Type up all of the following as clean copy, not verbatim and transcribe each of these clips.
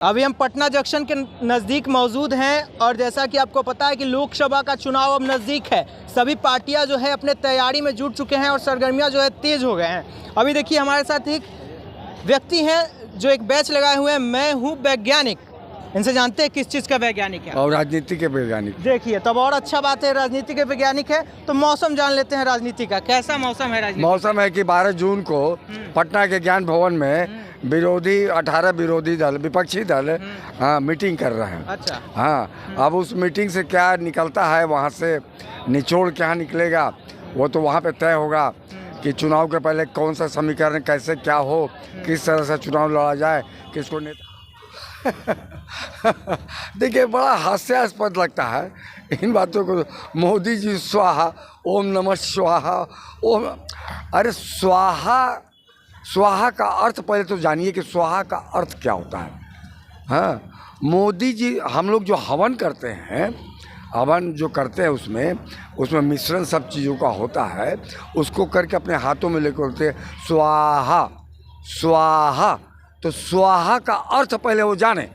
अभी हम पटना जंक्शन के नज़दीक मौजूद हैं और जैसा कि आपको पता है कि लोकसभा का चुनाव अब नज़दीक है। सभी पार्टियां जो है अपने तैयारी में जुट चुके हैं और सरगर्मियां जो है तेज़ हो गए हैं। अभी देखिए हमारे साथ एक व्यक्ति हैं जो एक बैच लगाए हुए हैं, मैं हूँ वैज्ञानिक। इनसे जानते हैं किस चीज़ का वैज्ञानिक है और राजनीति के वैज्ञानिक। देखिए तब और अच्छा बात है, राजनीति के वैज्ञानिक है तो मौसम जान लेते हैं राजनीति का। कैसा मौसम है राजनीति? मौसम है कि 12 जून को पटना के ज्ञान भवन में 18 विरोधी दल, विपक्षी दल मीटिंग कर रहे हैं। अच्छा। हाँ, अब उस मीटिंग से क्या निकलता है, वहाँ से निचोड़ क्या निकलेगा वो तो वहाँ पे तय होगा कि चुनाव के पहले कौन सा समीकरण कैसे क्या हो, किस तरह से चुनाव लड़ा जाए, किसको नेता देखिए बड़ा हास्यास्पद लगता है इन बातों को। मोदी जी स्वाहा, ओम नमः स्वाहा, ओम। अरे स्वाहा, स्वाहा का अर्थ पहले तो जानिए कि स्वाहा का अर्थ क्या होता है। हाँ, मोदी जी, हम लोग जो हवन करते हैं, हवन जो करते हैं उसमें मिश्रण सब चीज़ों का होता है, उसको करके अपने हाथों में लेकर बोलते हैं स्वाहा स्वाहा। तो स्वाहा का अर्थ पहले वो जाने,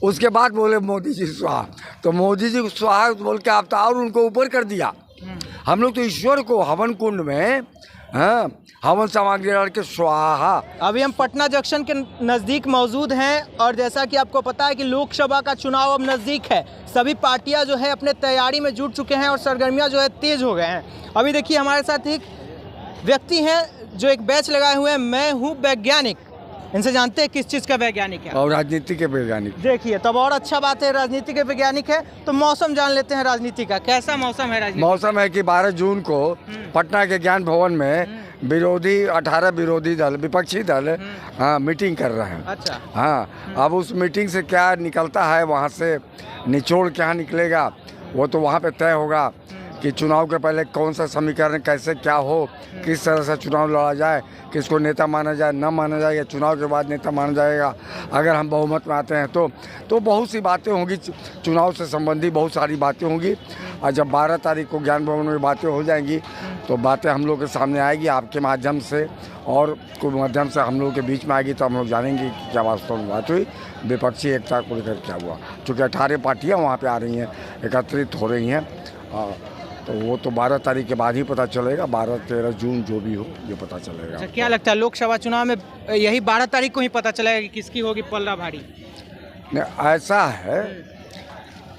उसके बाद बोले मोदी जी स्वाहा। तो मोदी जी को स्वाहा बोल के आप तो और उनको ऊपर कर दिया। हम लोग तो ईश्वर को हवन कुंड में हवन सामग्री डाल के स्वाहा। अभी हम पटना जंक्शन के नज़दीक मौजूद हैं और जैसा कि आपको पता है कि लोकसभा का चुनाव अब नज़दीक है। सभी पार्टियां जो है अपने तैयारी में जुट चुके हैं और सरगर्मियां जो है तेज़ हो गए हैं। अभी देखिए हमारे साथ एक व्यक्ति हैं जो एक बैच लगाए हुए हैं, मैं हूँ वैज्ञानिक। इनसे जानते हैं किस चीज़ का वैज्ञानिक है और राजनीति के वैज्ञानिक। देखिए तब और अच्छा बात है, राजनीति के वैज्ञानिक है तो मौसम जान लेते हैं राजनीति का। कैसा मौसम है राजनीति? मौसम है कि 12 जून को पटना के ज्ञान भवन में 18 विरोधी दल, विपक्षी दल मीटिंग कर रहे हैं। अच्छा। हाँ, अब उस मीटिंग से क्या निकलता है, वहाँ से निचोड़ क्या निकलेगा वो तो वहाँ पे तय होगा कि चुनाव के पहले कौन सा समीकरण कैसे क्या हो, किस तरह से चुनाव लड़ा जाए, किसको नेता माना जाए, न माना जाए, या चुनाव के बाद नेता माना जाएगा अगर हम बहुमत में आते हैं तो बहुत सी बातें होंगी, चुनाव से संबंधी बहुत सारी बातें होंगी। और जब 12 तारीख को ज्ञान भवन में बातें हो जाएंगी तो बातें हम लोग के सामने आएगी, आपके माध्यम से और कोई माध्यम से हम लोग के बीच में आएगी, तो हम लोग जानेंगे कि क्या वास्तव में बात हुई, विपक्षी एकता को लेकर क्या हुआ। चूँकि 18 पार्टियाँ वहाँ पर आ रही हैं, एकत्रित हो रही हैं, तो वो तो 12 तारीख के बाद ही पता चलेगा। 12-13 जून जो भी हो ये पता चलेगा। अच्छा, क्या लगता है लोकसभा चुनाव में यही 12 तारीख को ही पता चलेगा कि किसकी होगी पल्ला भारी? नहीं, ऐसा है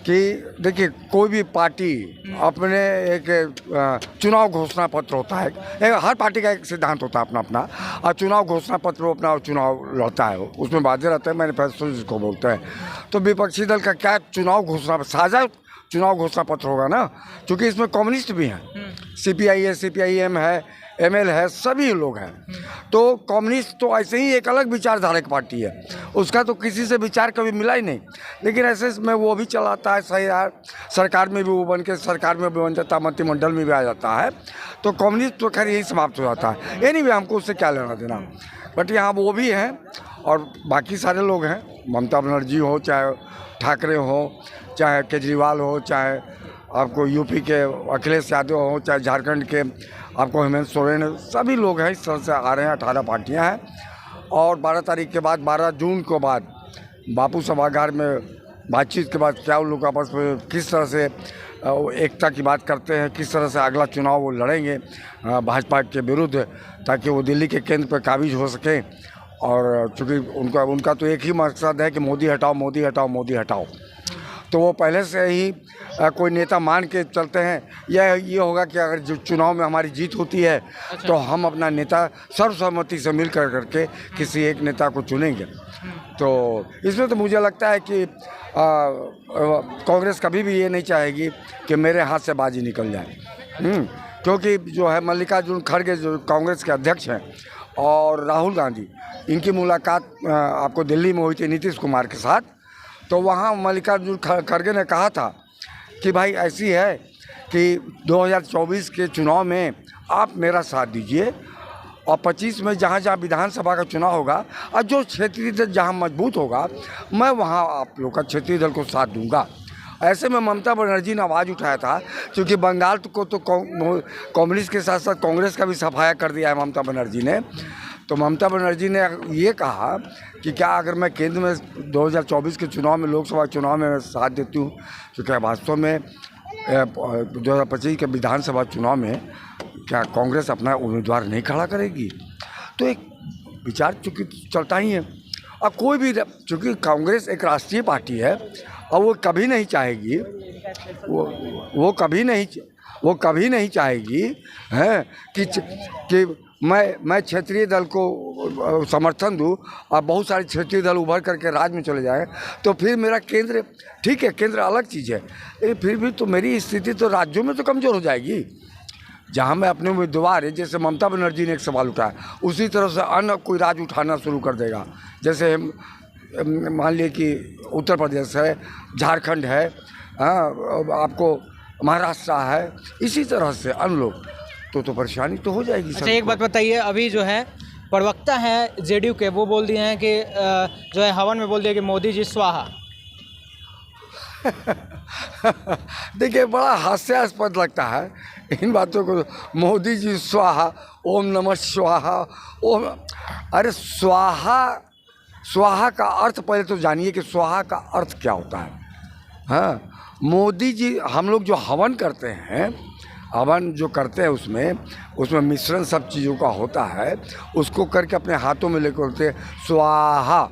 कि देखिए कोई भी पार्टी अपने एक चुनाव घोषणा पत्र होता है, हर पार्टी का एक सिद्धांत होता है अपना अपना, और चुनाव घोषणा पत्र वो अपना चुनाव लड़ता है, उसमें वादे रहते हैं, मैनिफेस्टो जिसको बोलते हैं। तो विपक्षी दल का क्या चुनाव घोषणा साझा चुनाव घोषणा पत्र होगा ना, क्योंकि इसमें कम्युनिस्ट भी हैं, CPI है, CPIM है, ML है, सभी लोग हैं। तो कम्युनिस्ट तो ऐसे ही एक अलग विचारधारा की पार्टी है, उसका तो किसी से विचार कभी मिला ही नहीं, लेकिन ऐसे में वो भी चलाता है, सही यार, सरकार में भी वो बन के सरकार में भी बन जाता है, मंत्रिमंडल में भी आ जाता है। तो कम्युनिस्ट तो खैर यही समाप्त हो जाता है। एनीवे हमको उससे क्या लेना देना, बट यहाँ वो भी हैं और बाकी सारे लोग हैं, ममता बनर्जी हो, चाहे ठाकरे हो, चाहे केजरीवाल हो, चाहे आपको यूपी के अखिलेश यादव हो, चाहे झारखंड के आपको हेमंत सोरेन, सभी लोग हैं, इस तरह से आ रहे हैं। 18 पार्टियां हैं और 12 तारीख के बाद, 12 जून के बाद बापू सभागार में बातचीत के बाद क्या उन लोग आपस में किस तरह से एकता की बात करते हैं, किस तरह से अगला चुनाव वो लड़ेंगे भाजपा के विरुद्ध, ताकि वो दिल्ली के केंद्र पर काबिज हो सके। और चूँकि उनका तो एक ही मकसद है कि मोदी हटाओ, मोदी हटाओ, मोदी हटाओ। तो वो पहले से ही कोई नेता मान के चलते हैं। ये होगा कि अगर जो चुनाव में हमारी जीत होती है तो हम अपना नेता सर्वसम्मति से मिल करके किसी एक नेता को चुनेंगे। तो इसमें तो मुझे लगता है कि कांग्रेस कभी भी ये नहीं चाहेगी कि मेरे हाथ से बाजी निकल जाए, क्योंकि जो है मल्लिकार्जुन खड़गे जो कांग्रेस के अध्यक्ष हैं और राहुल गांधी, इनकी मुलाकात आपको दिल्ली में हुई थी नीतीश कुमार के साथ। तो वहाँ मल्लिकार्जुन खड़गे ने कहा था कि भाई ऐसी है कि 2024 के चुनाव में आप मेरा साथ दीजिए और 25 में जहाँ जहाँ विधानसभा का चुनाव होगा और जो क्षेत्रीय दल जहाँ मजबूत होगा मैं वहाँ आप लोग का क्षेत्रीय दल को साथ दूंगा। ऐसे में ममता बनर्जी ने आवाज़ उठाया था, क्योंकि बंगाल को तो कम्युनिस्ट के साथ साथ कांग्रेस का भी सफाया कर दिया है ममता बनर्जी ने। तो ममता बनर्जी ने ये कहा कि क्या अगर मैं केंद्र में 2024 के चुनाव में, लोकसभा चुनाव में मैं साथ देती हूँ, तो क्या वास्तव में 2025 के विधानसभा चुनाव में क्या कांग्रेस अपना उम्मीदवार नहीं खड़ा करेगी? तो एक विचार चूँकि चलता ही है। अब कोई भी, चूँकि कांग्रेस एक राष्ट्रीय पार्टी है और वो कभी नहीं चाहेगी, वो कभी नहीं चाहेगी है कि मैं क्षेत्रीय दल को समर्थन दूं और बहुत सारे क्षेत्रीय दल उभर करके राज्य में चले जाएं, तो फिर मेरा केंद्र, ठीक है केंद्र अलग चीज़ है, फिर भी तो मेरी स्थिति तो राज्यों में तो कमज़ोर हो जाएगी। जहां मैं अपने उम्मीदवार है, जैसे ममता बनर्जी ने एक सवाल उठाया, उसी तरह से अन्य कोई राज्य उठाना शुरू कर देगा। जैसे मान लिए कि उत्तर प्रदेश है, झारखंड है, आपको महाराष्ट्र है, इसी तरह से अन्य लोग, तो परेशानी तो हो जाएगी। अच्छा एक बात बताइए, अभी जो है प्रवक्ता हैं जेडीयू के, वो बोल दिए हैं कि जो है हवन में बोल दिया कि मोदी जी स्वाहा। देखिए बड़ा हास्यास्पद लगता है इन बातों को, मोदी जी स्वाहा, ओम नमः स्वाहा, ओम, अरे स्वाहा का अर्थ पहले तो जानिए कि स्वाहा का अर्थ क्या होता है। हाँ, मोदी जी, हम लोग जो हवन करते हैं, हवन जो करते हैं उसमें मिश्रण सब चीज़ों का होता है, उसको करके अपने हाथों में लेकर बोलते हैं स्वाहा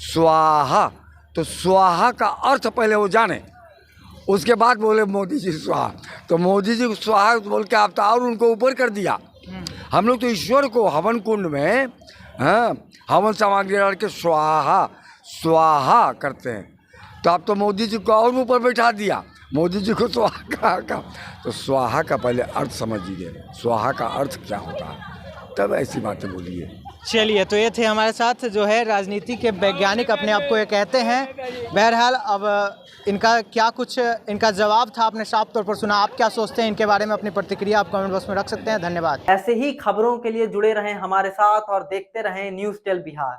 स्वाहा। तो स्वाहा का अर्थ पहले वो जाने, उसके बाद बोले मोदी जी स्वाहा। तो मोदी जी स्वाहा बोल के आप तो और उनको ऊपर कर दिया। हम लोग तो ईश्वर को हवन कुंड में हवन सामग्री डाल के स्वाहा स्वाहा करते हैं, तो आप तो मोदी जी को और ऊपर बैठा दिया, मोदी जी को स्वाहा का। तो स्वाहा का पहले अर्थ समझिए, स्वाहा का अर्थ क्या होता है, तब ऐसी बातें बोलिए। चलिए, तो ये थे हमारे साथ जो है राजनीति के वैज्ञानिक, अपने आप को ये कहते हैं। बहरहाल अब इनका जवाब था, आपने साफ तौर पर सुना। आप क्या सोचते हैं इनके बारे में? अपनी प्रतिक्रिया आप कमेंट बॉक्स में रख सकते हैं। धन्यवाद। ऐसे ही खबरों के लिए जुड़े रहें हमारे साथ और देखते रहें न्यूज़ टेल बिहार।